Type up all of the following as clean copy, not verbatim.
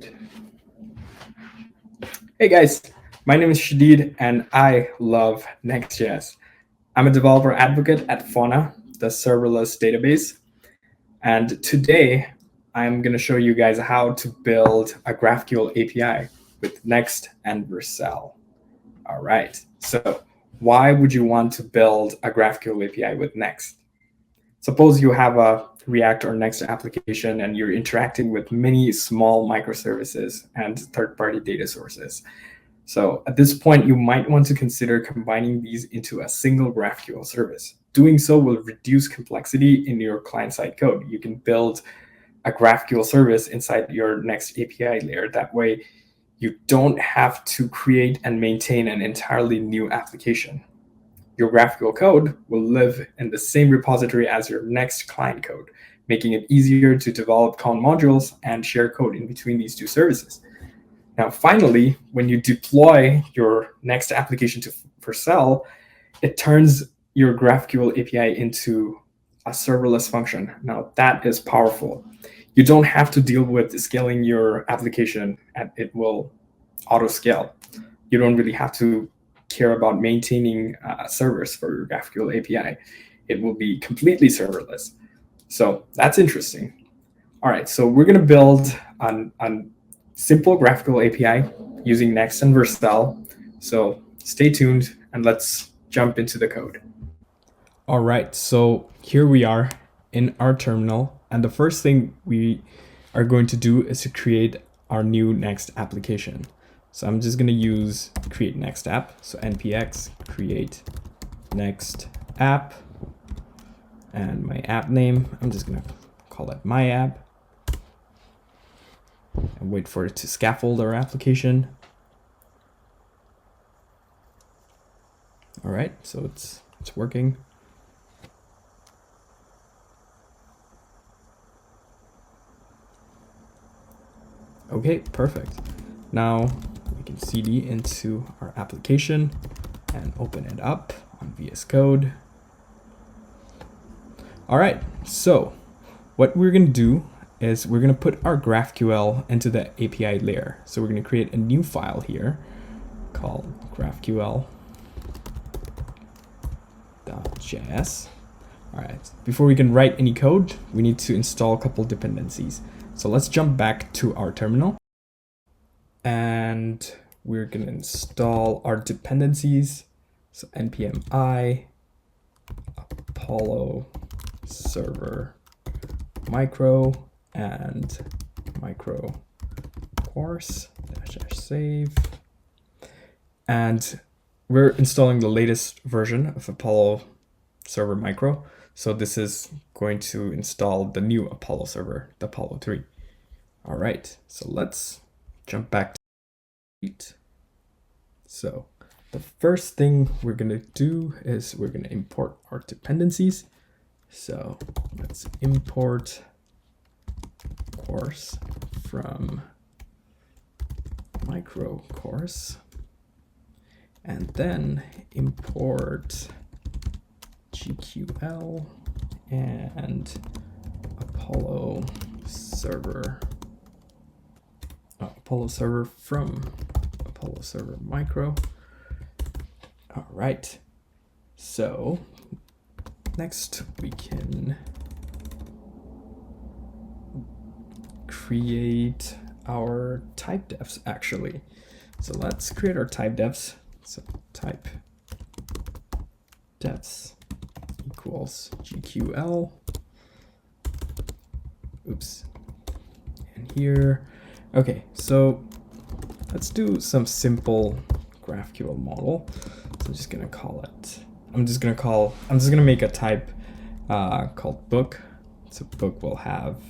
right. Hey guys, my name is Shadid and I love Next.js. I'm a developer advocate at Fauna, the serverless database. And today I'm going to show you guys how to build a GraphQL API with Next and Vercel. All right, so why would you want to build a GraphQL API with Next? Suppose you have a React or Next application and you're interacting with many small microservices and third-party data sources. So at this point, you might want to consider combining these into a single GraphQL service. Doing so will reduce complexity in your client-side code. You can build a GraphQL service inside your Next API layer. That way, you don't have to create and maintain an entirely new application. Your GraphQL code will live in the same repository as your Next client code, making it easier to develop Conf modules and share code in between these two services. Now, finally, when you deploy your Next application to Vercel, it turns your GraphQL API into a serverless function. Now, that is powerful. You don't have to deal with scaling your application, and it will auto-scale. You don't really have to care about maintaining servers for your GraphQL API. It will be completely serverless. So that's interesting. All right, so we're going to build on simple GraphQL API using Next and Vercel. So stay tuned and let's jump into the code. All right, so here we are in our terminal. And the first thing we are going to do is to create our new Next application. So I'm just going to use create Next app. So npx create Next app. And my app name, I'm just going to call it my app. And wait for it to scaffold our application. All right, so it's working. Okay, perfect. Now we can cd into our application and open it up on VS Code. All right, so what we're going to do is we're going to put our GraphQL into the API layer. So we're going to create a new file here called GraphQL.js. All right, before we can write any code, we need to install a couple dependencies. So let's jump back to our terminal. And we're going to install our dependencies. So npm I Apollo server micro and micro course -save. And we're installing the latest version of Apollo server micro. So this is going to install the new Apollo server, the Apollo 3. All right, so let's jump back to it. So the first thing we're going to do is we're going to import our dependencies. So let's import course from micro course and then import GQL and Apollo server from Apollo server micro. All right, so next we can create our type defs actually. So let's create our type defs. So type defs equals GQL. Oops. And here, okay, so let's do some simple GraphQL model. So I'm just gonna call it, I'm just gonna make a type called book. So book will have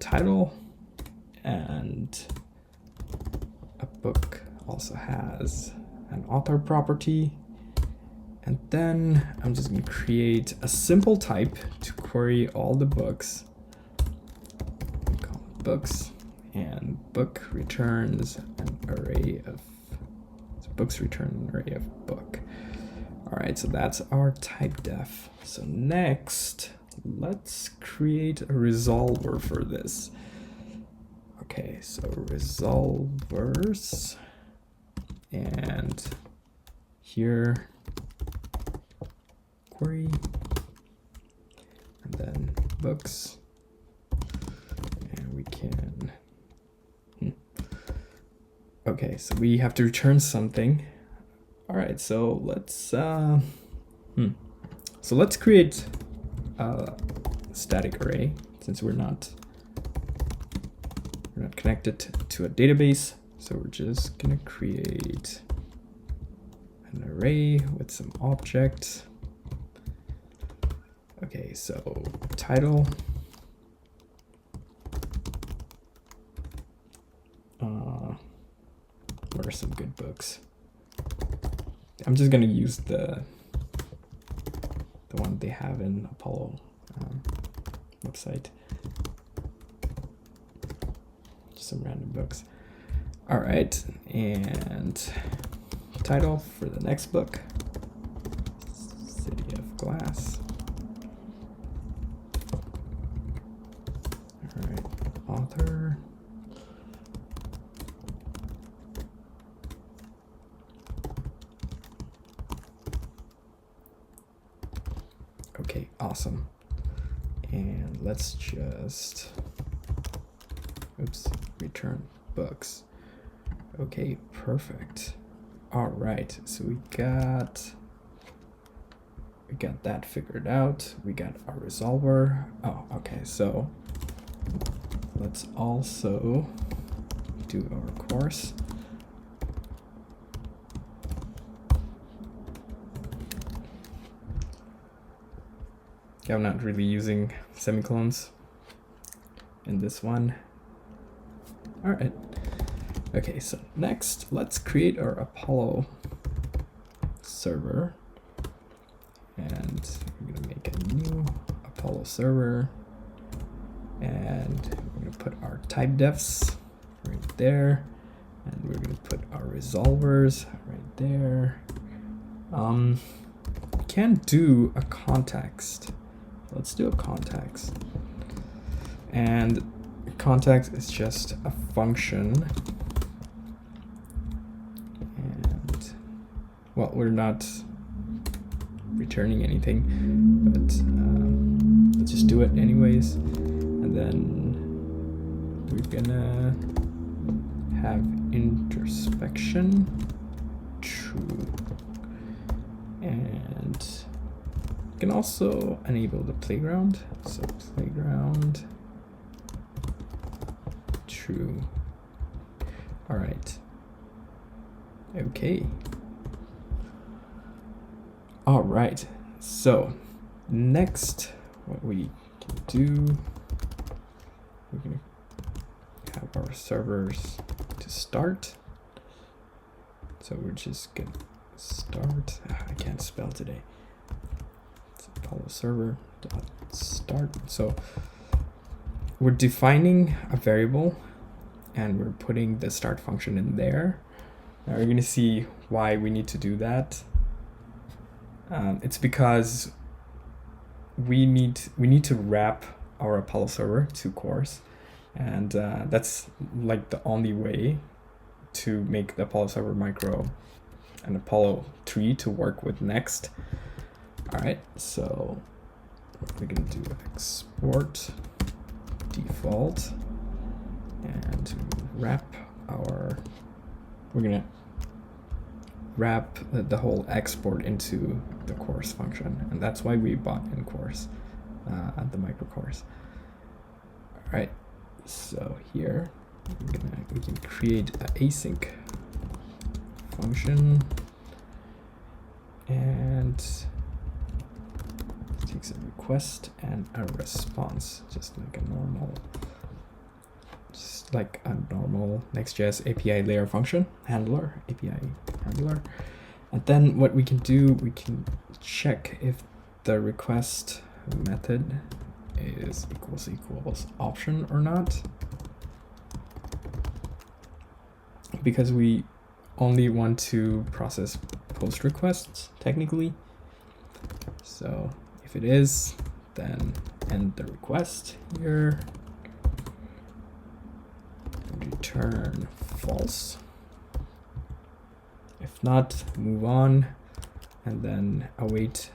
title, and a book also has an author property. And then I'm just going to create a simple type to query all the books. We call it books, and book returns an array of, so books return an array of book. All right, so that's our type def. So next, let's create a resolver for this. Okay, so resolvers, and here query, and then books, and we can, okay, so we have to return something. All right, so let's create a static array, since we're not connected to a database. So we're just gonna create an array with some objects. Okay, so title, what are some good books? I'm just gonna use the one they have in Apollo website. Just some random books. All right, and title for the next book, City of Glass. All right, author. Okay, awesome. And let's just, oops, return books. Okay, perfect. All right, so we got that figured out. We got our resolver. Oh, okay, so let's also do our course. I'm not really using semicolons in this one. All right. Okay, so next, let's create our Apollo server. And we're gonna make a new Apollo server. And we're gonna put our type defs right there. And we're gonna put our resolvers right there. We can't do a context. Let's do a context. And context is just a function. And, well, we're not returning anything, but let's just do it anyways. And then we're gonna have introspection true. And you can also enable the playground. So playground true. All right. Okay. All right. So next, what we can do, we're gonna have our servers to start. So we're just gonna start. I can't spell today. It's Apollo server dot start. So we're defining a variable and we're putting the start function in there. Now we're going to see why we need to do that. It's because we need to wrap our Apollo server to CORS, and that's like the only way to make the Apollo server micro and Apollo 3 to work with Next. All right, so we're going to do export default and wrap our, we're going to wrap the whole export into the CORS function, and that's why we bought in CORS at the micro CORS. All right, so here we can create an async function, and it takes a request and a response, just like a normal Next.js API layer function handler, API handler. And then what we can do, we can check if the request method is equals option or not, because we only want to process post requests technically. So if it is, then end the request here. return false. If not, move on, and then await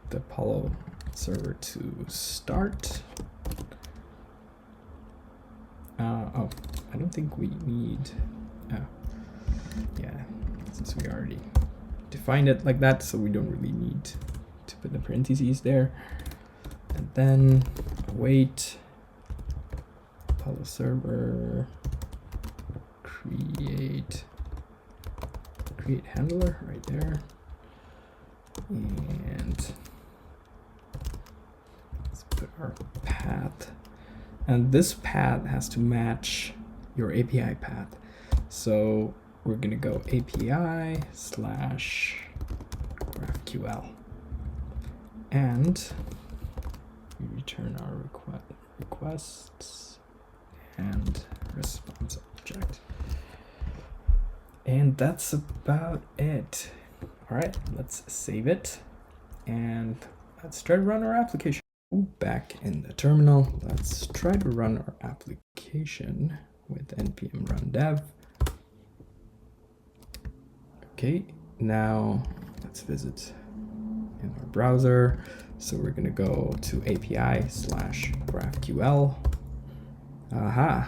the Apollo server to start. Oh, I don't think we need, yeah, since we already defined it like that, so we don't really need to put the parentheses there. And then await Apollo server, create handler right there, and let's put our path, and this path has to match your API path. So we're gonna go API / GraphQL, and we return our requests and response object. And that's about it. All right, let's save it and let's try to run our application. Back in the terminal, let's try to run our application with npm run dev. Okay, now let's visit in our browser. So we're gonna go to API / GraphQL. Aha,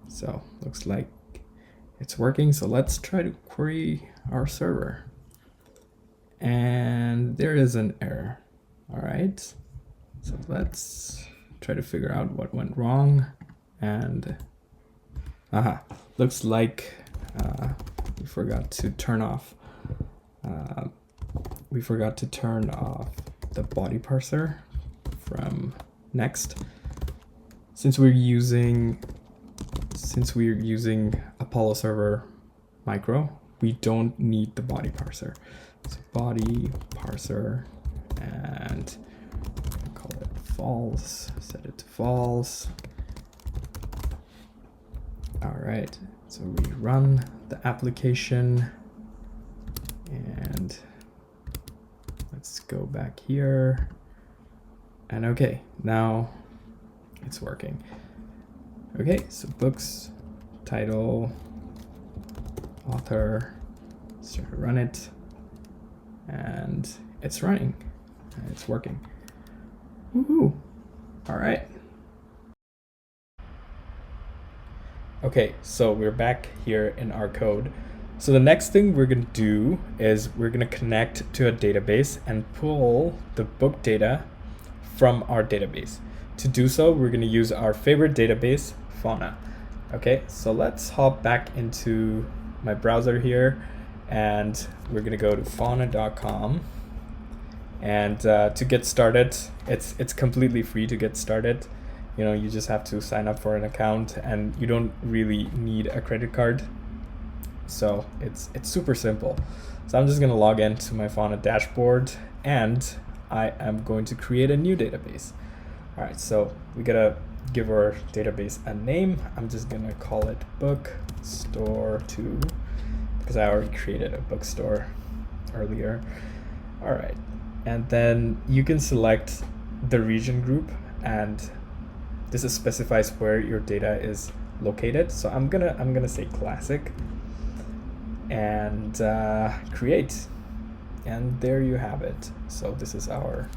so looks like it's working. So let's try to query our server. And there is an error. All right, so let's try to figure out what went wrong. And aha, looks like we forgot to turn off the body parser from Next. Since we're using Apollo server micro, we don't need the body parser. So body parser, and call it false, set it to false. All right, so we run the application, and let's go back here. And okay, now it's working. Okay, so books, title, author, let's try to run it, and it's running, and it's working. Woohoo! All right. Okay, so we're back here in our code. So the next thing we're gonna do is we're gonna connect to a database and pull the book data from our database. To do so, we're gonna use our favorite database, Fauna. Okay, so let's hop back into my browser here, and we're gonna go to fauna.com. And to get started, it's completely free to get started. You know, you just have to sign up for an account, and you don't really need a credit card. So it's super simple. So I'm just gonna log into my Fauna dashboard, and I am going to create a new database. All right, so we gotta give our database a name. I'm just gonna call it bookstore2 because I already created a bookstore earlier. All right, and then you can select the region group, and this specifies where your data is located. So I'm gonna say classic, and create, and there you have it. So this is our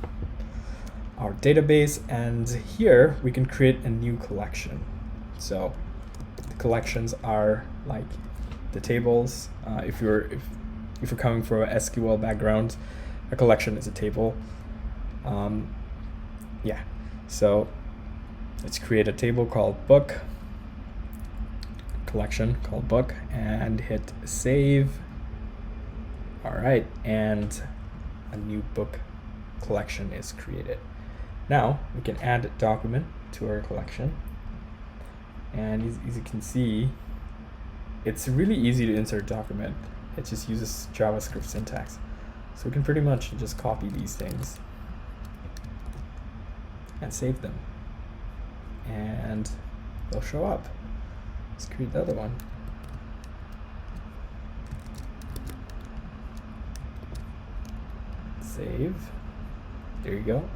database, and here we can create a new collection. So the collections are like the tables. If you're coming from an SQL background, a collection is a table. Yeah, so let's create a table called book, collection called book, and hit save. All right, and a new book collection is created. Now we can add a document to our collection, and as you can see, it's really easy to insert document. It just uses JavaScript syntax, so we can pretty much just copy these things and save them, and they'll show up. Let's create the other one. Save. There you go.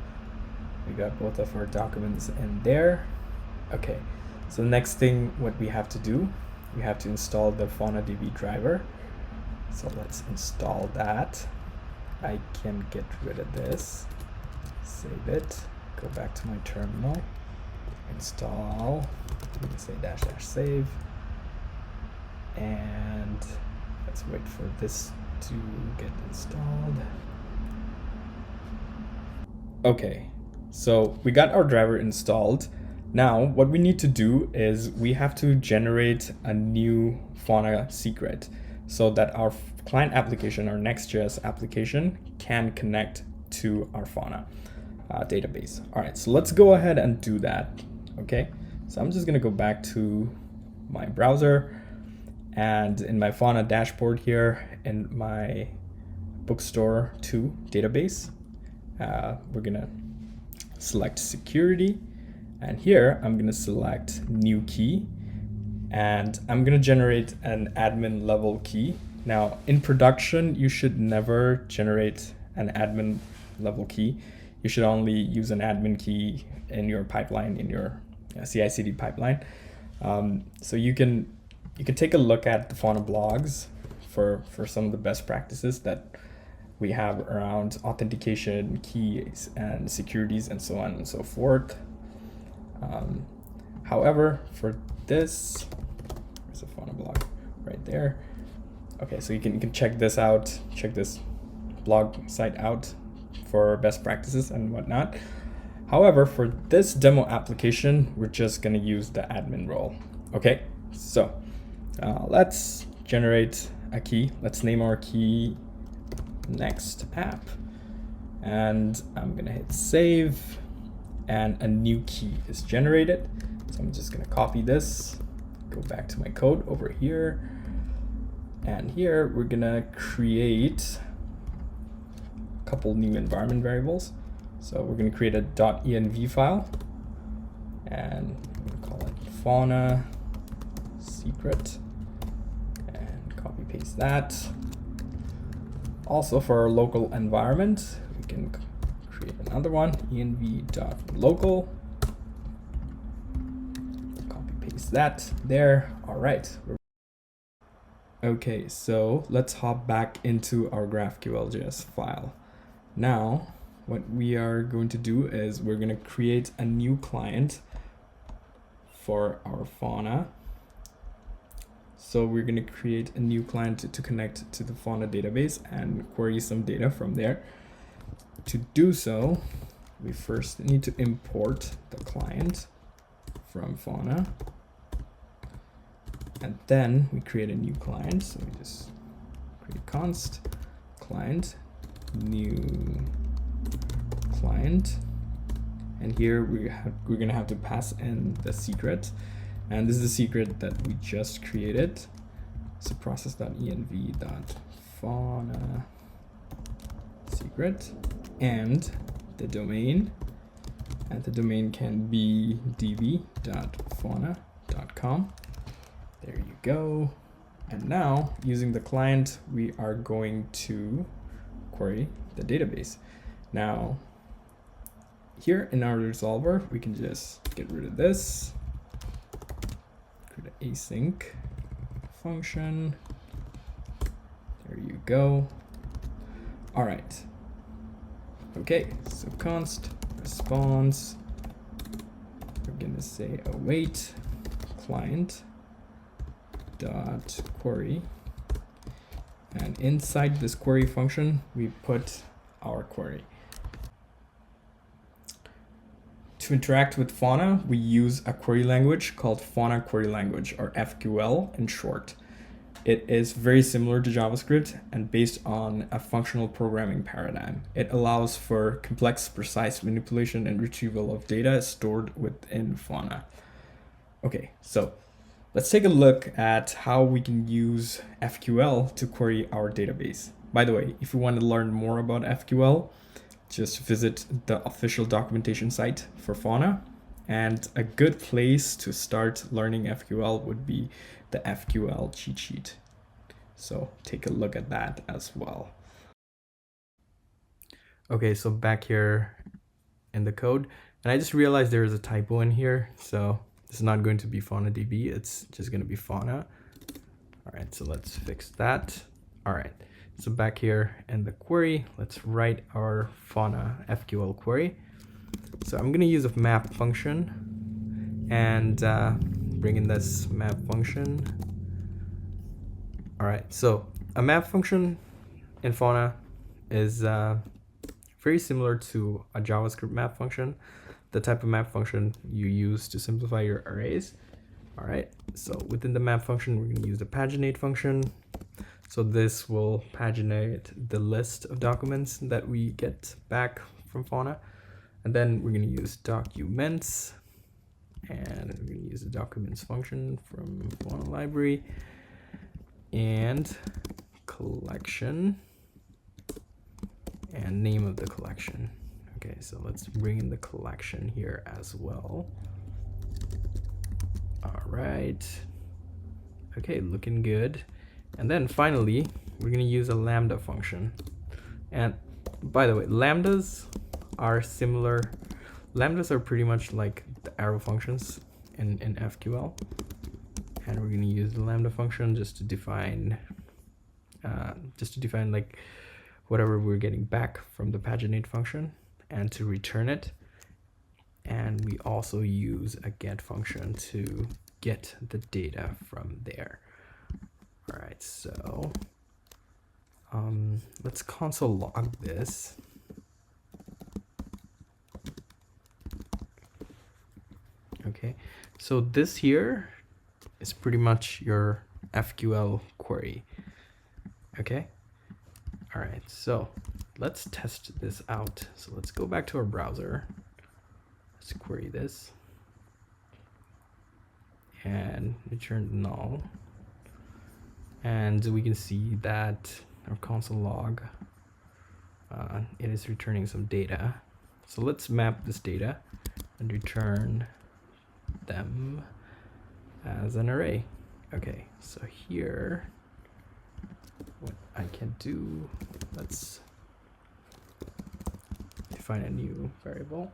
We got both of our documents in there. Okay, So the next thing what we have to do, we have to install the Faunadb driver. So let's install that. I can get rid of this, save it, go back to my terminal, install, we can say -- save, and let's wait for this to get installed. Okay, so we got our driver installed. Now what we need to do is we have to generate a new Fauna secret so that our client application, our Next.js application, can connect to our Fauna database. All right, so let's go ahead and do that. Okay, so I'm just gonna go back to my browser, and in my Fauna dashboard here in my bookstore 2 database, we're gonna select security, and here I'm gonna select new key, and I'm gonna generate an admin level key. Now in production, you should never generate an admin level key. You should only use an admin key in your pipeline, in your CI/CD pipeline. So you can take a look at the Fauna blogs for some of the best practices that we have around authentication, keys, and securities, and so on and so forth. However, for this, there's a Fauna blog right there. Okay, so you can check this out, check this blog site out for best practices and whatnot. However, for this demo application, we're just gonna use the admin role. Okay, so let's generate a key. Let's name our key Next app, and I'm gonna hit save, and a new key is generated. So I'm just gonna copy this, go back to my code over here, and here we're gonna create a couple new environment variables. So we're gonna create a .env file, and I'm gonna call it Fauna secret, and copy paste that. Also, for our local environment, we can create another one, env.local. Copy paste that there. All right. Okay, so let's hop back into our GraphQL.js file. Now, what we are going to do is we're going to create a new client for our Fauna. So we're going to create a new client to connect to the Fauna database and query some data from there. To do so, we first need to import the client from Fauna. And then we create a new client. So we just create const client, new client. And here we're going to have to pass in the secret. And this is the secret that we just created. So process.env.fauna secret, and the domain. And the domain can be db.fauna.com. There you go. And now, using the client, we are going to query the database. Now, here in our resolver, we can just get rid of this. Create an async function. There you go. All right. Okay, so const response. We're gonna say await client dot query, and inside this query function, we put our query. To interact with Fauna, we use a query language called Fauna Query Language, or Fql in short. It is very similar to JavaScript and based on a functional programming paradigm. It allows for complex, precise manipulation and retrieval of data stored within Fauna. Okay, so let's take a look at how we can use Fql to query our database. By the way, if you want to learn more about Fql, just visit the official documentation site for Fauna. And a good place to start learning Fql would be the Fql cheat sheet. So take a look at that as well. Okay, so back here in the code, and I just realized there is a typo in here. So It's not going to be Faunadb, it's just going to be Fauna. All right, so let's fix that. All right, so back here in the query, let's write our Fauna Fql query. So I'm going to use a map function and bring in this map function. All right, so a map function in Fauna is very similar to a JavaScript map function, the type of map function you use to simplify your arrays. All right, so within the map function, we're going to use the paginate function. So this will paginate the list of documents that we get back from Fauna. And then we're going to use documents, and we're going to use the documents function from Fauna library, and collection, and name of the collection. Okay, so let's bring in the collection here as well. All right. Okay, looking good. And then finally, we're going to use a Lambda function. And by the way, lambdas are similar. Lambdas are pretty much like the arrow functions in FQL. And we're going to use the Lambda function just to define like whatever we're getting back from the paginate function and to return it. And we also use a get function to get the data from there. All right, so let's console log this. Okay, so this here is pretty much your FQL query. Okay, all right, so let's test this out. So let's go back to our browser. Let's query this and return null. And we can see that our console log, it is returning some data. So let's map this data and return them as an array. Okay, so here, what I can do, let's define a new variable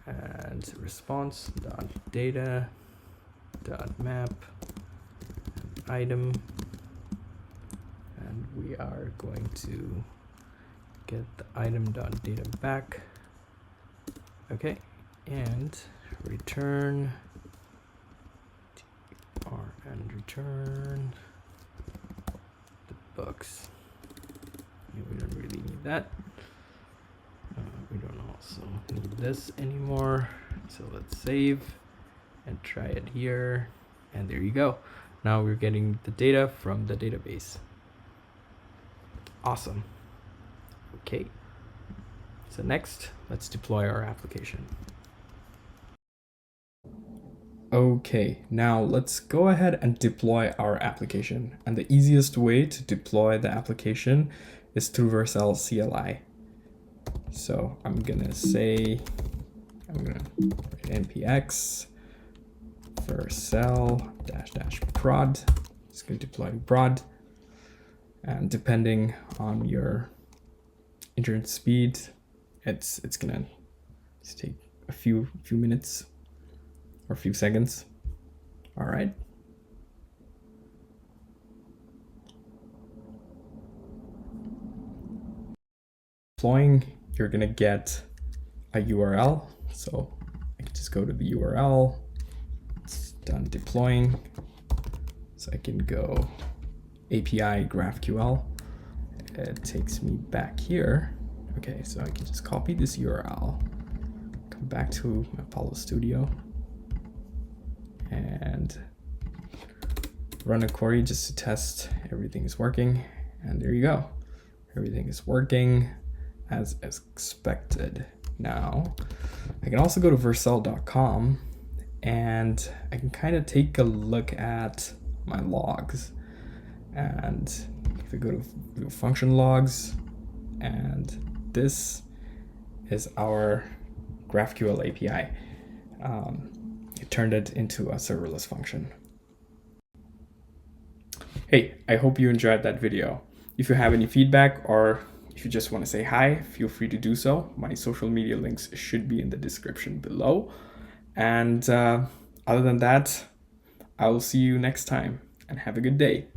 and response.data.map item, and we are going to get the item.data back. Okay, and return return the books. We don't really need that. We don't also need this anymore. So let's save and try it here. And there you go. Now we're getting the data from the database. Awesome. Okay. So next, let's deploy our application. Okay, now let's go ahead and deploy our application. And the easiest way to deploy the application is through Vercel CLI. So I'm gonna npx vercel --prod. It's going to deploy prod, and depending on your internet speed, it's gonna take a few minutes or a few seconds. All right. Deploying, you're gonna get a URL. So I can just go to the URL. It's done deploying. So I can go API GraphQL. It takes me back here. Okay, so I can just copy this URL, come back to my Apollo Studio, and run a query just to test everything is working. And there you go. Everything is working as expected. Now, I can also go to vercel.com and I can kind of take a look at my logs. And if I go to function logs, and this is our GraphQL API. It turned it into a serverless function. Hey, I hope you enjoyed that video. If you have any feedback or if you just want to say hi, feel free to do so. My social media links should be in the description below. And Other than that, I will see you next time and have a good day.